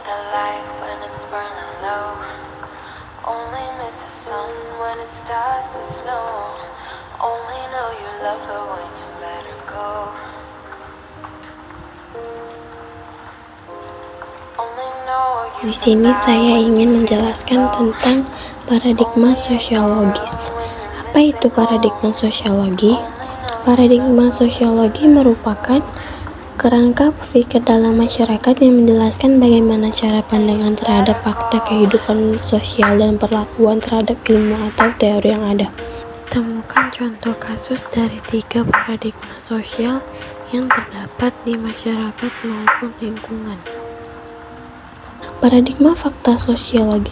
the light when it's burning low. Only miss the sun when it starts to snow. Only know you love her when you let her go. Only know you Di sini saya ingin menjelaskan tentang paradigma sosiologis. Apa itu paradigma sosiologi? Paradigma sosiologi merupakan kerangka berpikir dalam masyarakat yang menjelaskan bagaimana cara pandangan terhadap fakta kehidupan sosial dan perlakuan terhadap ilmu atau teori yang ada. Temukan contoh kasus dari 3 paradigma sosial yang terdapat di masyarakat maupun lingkungan. Paradigma fakta sosiologi.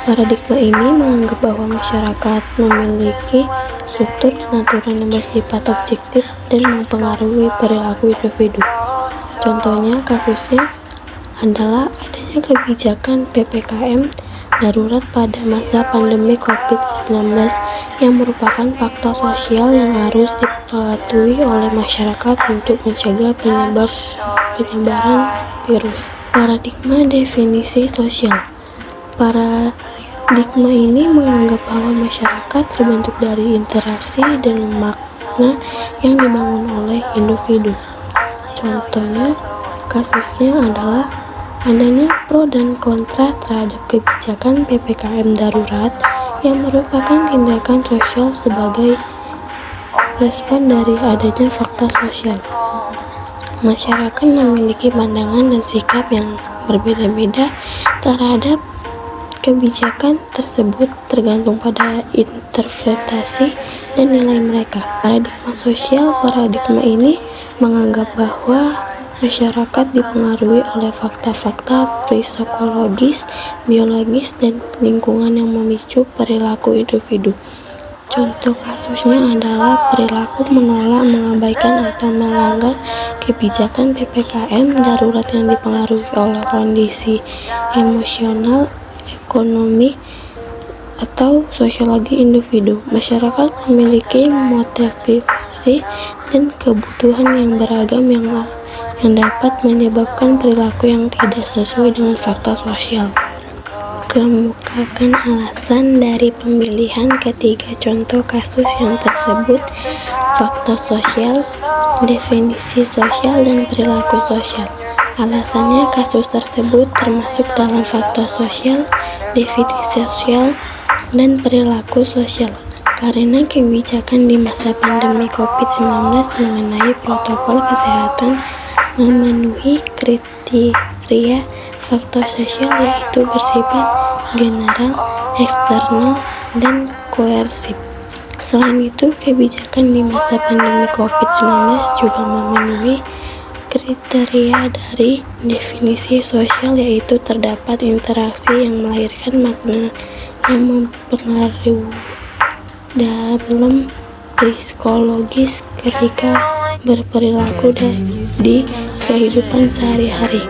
Paradigma ini menganggap bahwa masyarakat memiliki struktur dan aturan yang bersifat objektif dan mempengaruhi perilaku individu. Contohnya kasusnya adalah adanya kebijakan PPKM darurat pada masa pandemi COVID-19 yang merupakan fakta sosial yang harus dipatuhi oleh masyarakat untuk mencegah penyebaran virus. Paradigma definisi sosial. Paradigma ini menganggap bahwa masyarakat terbentuk dari interaksi dan makna yang dibangun oleh individu. Contohnya, kasusnya adalah adanya pro dan kontra terhadap kebijakan PPKM darurat yang merupakan tindakan sosial sebagai respon dari adanya fakta sosial. Masyarakat memiliki pandangan dan sikap yang berbeda-beda terhadap kebijakan tersebut tergantung pada interpretasi dan nilai mereka. Paradigma sosial. Paradigma ini menganggap bahwa masyarakat dipengaruhi oleh fakta-fakta psikologis, biologis, dan lingkungan yang memicu perilaku individu. Contoh kasusnya adalah perilaku menolak, mengabaikan, atau melanggar kebijakan PPKM darurat yang dipengaruhi oleh kondisi emosional, ekonomi, atau sosiologi individu. Masyarakat memiliki motivasi dan kebutuhan yang beragam yang dapat menyebabkan perilaku yang tidak sesuai dengan fakta sosial. Kemukakan alasan dari pemilihan ketiga contoh kasus yang tersebut: fakta sosial, definisi sosial, dan perilaku sosial. Alasannya, kasus tersebut termasuk dalam fakta sosial, definisi sosial, dan perilaku sosial karena kebijakan di masa pandemi COVID-19 mengenai protokol kesehatan memenuhi kriteria faktor sosial, yaitu bersifat general, eksternal, dan koersif. Selain itu, kebijakan di masa pandemi COVID-19 juga memenuhi kriteria dari definisi sosial, yaitu terdapat interaksi yang melahirkan makna yang mempengaruhi dalam psikologis ketika berperilaku di kehidupan sehari-hari.